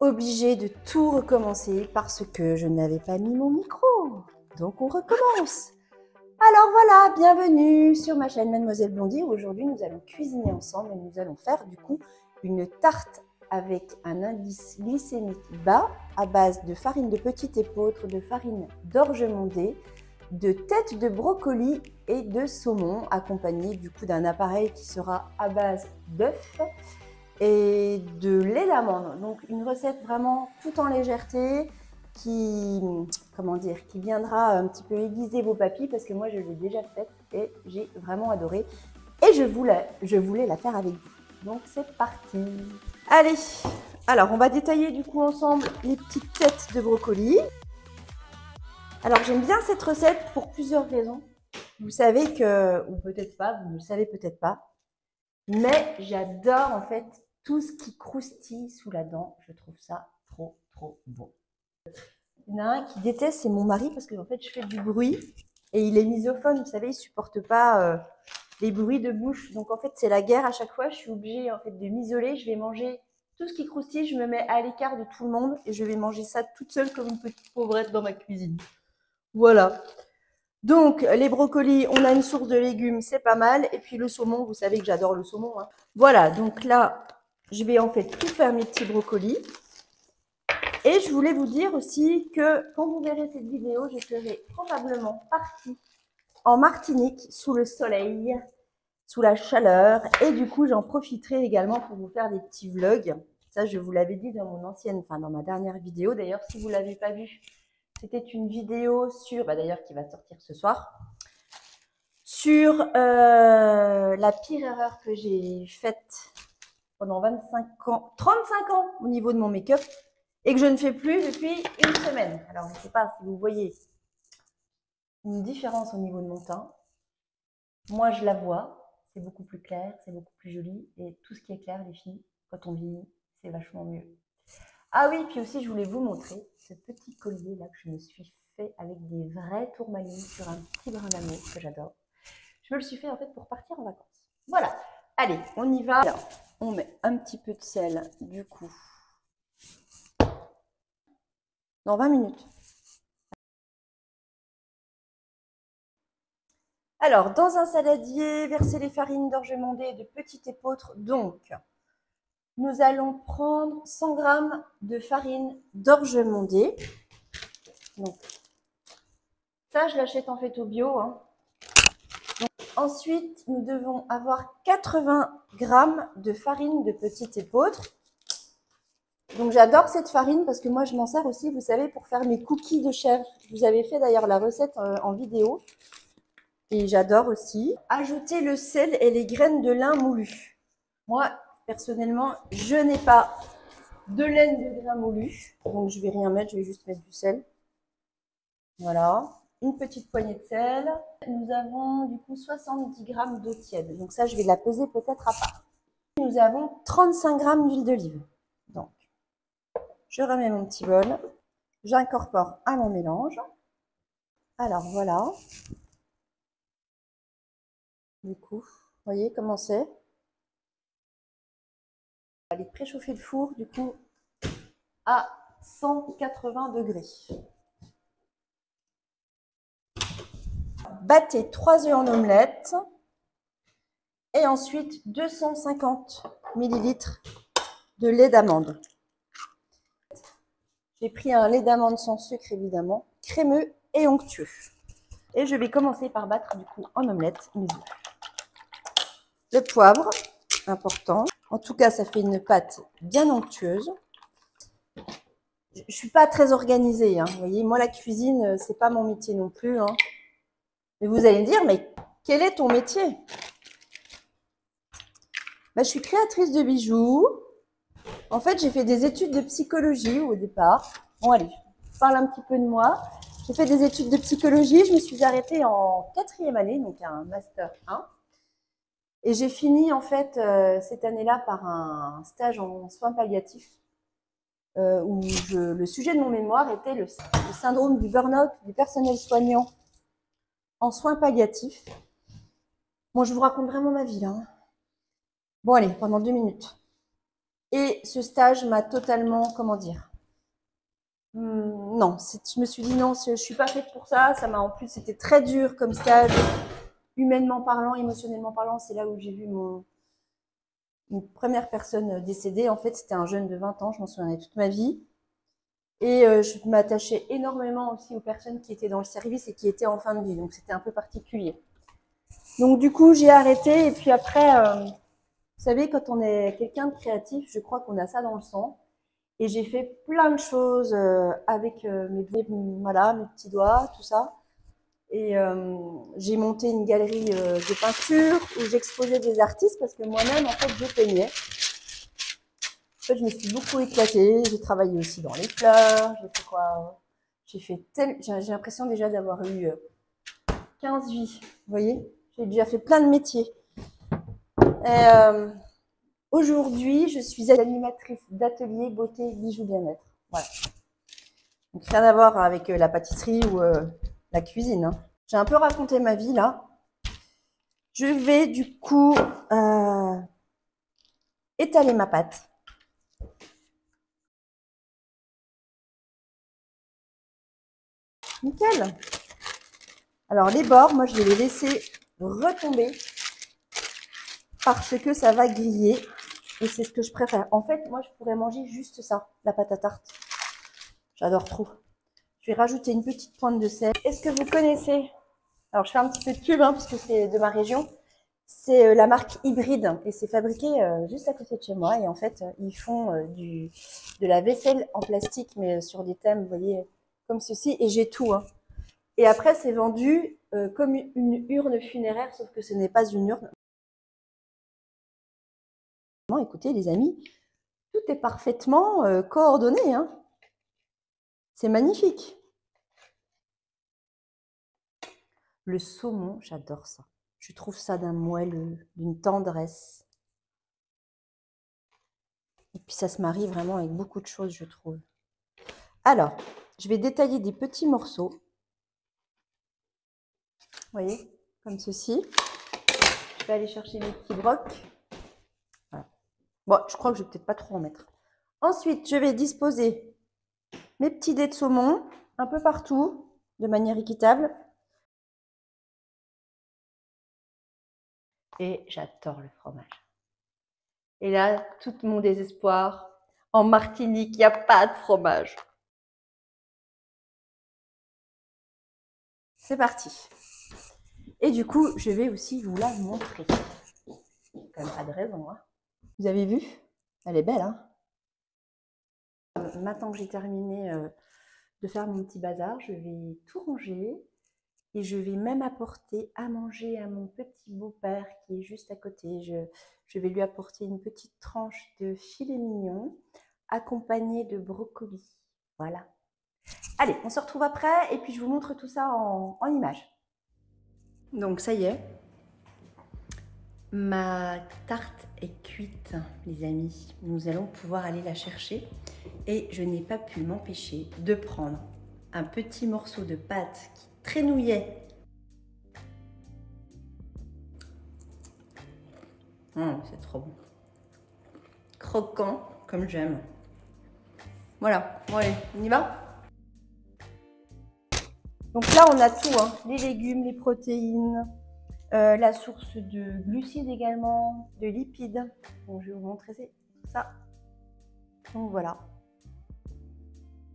obligée de tout recommencer parce que je n'avais pas mis mon micro. Donc on recommence. Alors voilà, bienvenue sur ma chaîne Mademoiselle Blondie où aujourd'hui nous allons cuisiner ensemble et nous allons faire du coup une tarte avec un indice glycémique bas à base de farine de petit épeautre, de farine d'orge mondée, de tête de brocoli et de saumon accompagné du coup d'un appareil qui sera à base d'œufs et de lait d'amande. Donc une recette vraiment tout en légèreté qui, comment dire, qui viendra un petit peu aiguiser vos papilles parce que moi je l'ai déjà faite et j'ai vraiment adoré. Et je voulais la faire avec vous. Donc c'est parti. Allez, alors on va détailler du coup ensemble les petites têtes de brocoli. Alors j'aime bien cette recette pour plusieurs raisons. Vous savez que, ou peut-être pas, vous ne le savez peut-être pas, mais j'adore en fait tout ce qui croustille sous la dent. Je trouve ça trop bon. Il y en a un qui déteste, c'est mon mari, parce que en fait je fais du bruit et il est misophone, vous savez, il supporte pas les bruits de bouche. Donc en fait c'est la guerre à chaque fois, je suis obligée en fait de m'isoler, je vais manger tout ce qui croustille, je me mets à l'écart de tout le monde et je vais manger ça toute seule comme une petite pauvrette dans ma cuisine. Voilà. Donc, les brocolis, on a une source de légumes, c'est pas mal. Et puis le saumon, vous savez que j'adore le saumon. Hein. Voilà, donc là, je vais en fait tout faire mes petits brocolis. Et je voulais vous dire aussi que quand vous verrez cette vidéo, je serai probablement partie en Martinique, sous le soleil, sous la chaleur. Et du coup, j'en profiterai également pour vous faire des petits vlogs. Ça, je vous l'avais dit dans mon ancienne, enfin dans ma dernière vidéo. D'ailleurs, si vous ne l'avez pas vue, c'était une vidéo sur, d'ailleurs qui va sortir ce soir, sur la pire erreur que j'ai faite pendant 25 ans, 35 ans au niveau de mon make-up et que je ne fais plus depuis une semaine. Alors, je ne sais pas si vous voyez une différence au niveau de mon teint. Moi, je la vois, c'est beaucoup plus clair, c'est beaucoup plus joli et tout ce qui est clair, les filles, quand on vieillit, c'est vachement mieux. Ah oui, puis aussi, je voulais vous montrer ce petit collier là que je me suis fait avec des vrais tourmalines sur un petit brin d'amour que j'adore. Je me le suis fait en fait pour partir en vacances. Voilà, allez, on y va. Alors, on met un petit peu de sel du coup dans 20 minutes. Alors, dans un saladier, versez les farines d'orge mondée et de petit épeautre. Donc, nous allons prendre 100 g de farine d'orge mondée. Donc, ça, je l'achète en fait au bio. Hein. Donc, ensuite, nous devons avoir 80 g de farine de petit épeautre. Donc, j'adore cette farine parce que moi, je m'en sers aussi, vous savez, pour faire mes cookies de chèvre. Je vous avais fait d'ailleurs la recette en vidéo. Et j'adore aussi. Ajouter le sel et les graines de lin moulu. Moi, personnellement, je n'ai pas de laine de grain moulu. Donc, je vais rien mettre, je vais juste mettre du sel. Voilà. Une petite poignée de sel. Nous avons du coup 70 g d'eau tiède. Donc ça, je vais la peser peut-être à part. Nous avons 35 g d'huile d'olive. Donc, je remets mon petit bol. J'incorpore à mon mélange. Alors voilà. Du coup, vous voyez comment c'est. On va aller préchauffer le four du coup à 180 degrés. Battez 3 œufs en omelette et ensuite 250 ml de lait d'amande. J'ai pris un lait d'amande sans sucre évidemment, crémeux et onctueux. Et je vais commencer par battre du coup en omelette mes œufs. Le poivre, important. En tout cas, ça fait une pâte bien onctueuse. Je ne suis pas très organisée, hein. Vous voyez, moi la cuisine, c'est pas mon métier non plus. Hein. Mais vous allez me dire, mais quel est ton métier? Je suis créatrice de bijoux. En fait, j'ai fait des études de psychologie au départ. Bon, allez, je parle un petit peu de moi. J'ai fait des études de psychologie. Je me suis arrêtée en 4e année, donc un master 1. Et j'ai fini en fait cette année-là par un stage en soins palliatifs où le sujet de mon mémoire était le syndrome du burn-out du personnel soignant en soins palliatifs. Bon, je vous raconte vraiment ma vie là. Hein. Bon, allez, pendant 2 minutes. Et ce stage m'a totalement, comment dire, non, je me suis dit non, je suis pas faite pour ça. Ça m'a en plus, c'était très dur comme stage, humainement parlant, émotionnellement parlant. C'est là où j'ai vu une première personne décédée. En fait, c'était un jeune de 20 ans, je m'en souviendrai toute ma vie. Et je m'attachais énormément aussi aux personnes qui étaient dans le service et qui étaient en fin de vie. Donc, c'était un peu particulier. Donc, du coup, j'ai arrêté. Et puis après, vous savez, quand on est quelqu'un de créatif, je crois qu'on a ça dans le sang. Et j'ai fait plein de choses avec mes petits doigts, tout ça. Et j'ai monté une galerie de peinture où j'exposais des artistes parce que moi-même, en fait, je peignais. En fait, je me suis beaucoup éclatée. J'ai travaillé aussi dans les fleurs. J'ai fait quoi? J'ai l'impression déjà d'avoir eu 15 vies. Vous voyez? J'ai déjà fait plein de métiers. Et aujourd'hui, je suis animatrice d'atelier beauté, bijoux, bien-être. Voilà. Donc, rien à voir avec la pâtisserie ou la cuisine. Hein. J'ai un peu raconté ma vie là. Je vais du coup étaler ma pâte. Nickel. Alors les bords, moi je vais les laisser retomber parce que ça va griller et c'est ce que je préfère. En fait, moi je pourrais manger juste ça, la pâte à tarte. J'adore trop. Je vais rajouter une petite pointe de sel. Est-ce que vous connaissez? Alors je fais un petit peu de pub hein, parce que c'est de ma région. C'est la marque Hybride et c'est fabriqué juste à côté de chez moi. Et en fait, ils font de la vaisselle en plastique, mais sur des thèmes, vous voyez, comme ceci. Et j'ai tout. Hein. Et après, c'est vendu comme une urne funéraire, sauf que ce n'est pas une urne. Écoutez, les amis, tout est parfaitement coordonné. Hein. C'est magnifique. Le saumon, j'adore ça. Je trouve ça d'un moelleux, d'une tendresse. Et puis ça se marie vraiment avec beaucoup de choses, je trouve. Alors, je vais détailler des petits morceaux. Vous voyez, comme ceci. Je vais aller chercher mes petits brocs. Voilà. Bon, je crois que je vais peut-être pas trop en mettre. Ensuite, je vais disposer mes petits dés de saumon un peu partout, de manière équitable. Et j'adore le fromage. Et là, tout mon désespoir, en Martinique, il n'y a pas de fromage. C'est parti. Et du coup, je vais aussi vous la montrer. Quand même pas de raison. Hein. Vous avez vu? Elle est belle. Hein. Maintenant que j'ai terminé de faire mon petit bazar, je vais tout ranger. Et je vais même apporter à manger à mon petit beau-père qui est juste à côté. Je vais lui apporter une petite tranche de filet mignon accompagnée de brocoli. Voilà. Allez, on se retrouve après et puis je vous montre tout ça en images. Donc ça y est, ma tarte est cuite, les amis. Nous allons pouvoir aller la chercher et je n'ai pas pu m'empêcher de prendre un petit morceau de pâte qui traînouillait. C'est trop bon. Croquant, comme j'aime. Voilà, bon allez, on y va? Donc là, on a tout, hein. Les légumes, les protéines, la source de glucides également, de lipides. Donc je vais vous montrer ça. Donc voilà.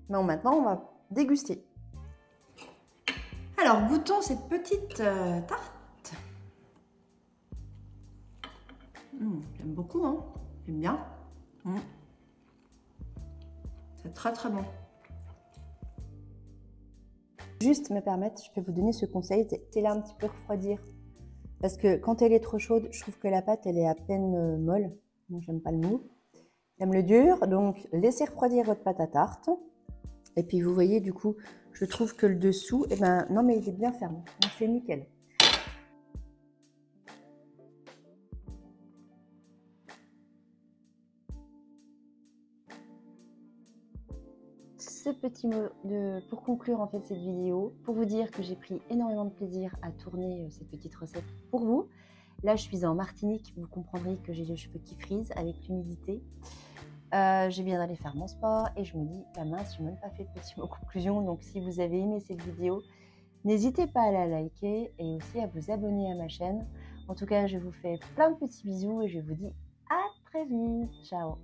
Bon, maintenant, on va déguster. Alors, goûtons cette petite tarte. J'aime beaucoup, hein. J'aime bien. C'est très très bon. Juste me permettre, je peux vous donner ce conseil, laissez-la un petit peu refroidir. Parce que quand elle est trop chaude, je trouve que la pâte, elle est à peine molle. Moi, j'aime pas le mou. J'aime le dur, donc laissez refroidir votre pâte à tarte. Et puis vous voyez, du coup, je trouve que le dessous, eh ben, non mais il est bien ferme, donc c'est nickel. Ce petit mot pour conclure en fait cette vidéo, pour vous dire que j'ai pris énormément de plaisir à tourner cette petite recette pour vous. Là, je suis en Martinique, vous comprendrez que j'ai les cheveux qui frisent avec l'humidité. Je viens d'aller faire mon sport et je me dis, bah mince, je n'ai même pas fait de petit mot conclusion. Donc si vous avez aimé cette vidéo, n'hésitez pas à la liker et aussi à vous abonner à ma chaîne. En tout cas, je vous fais plein de petits bisous et je vous dis à très vite. Ciao!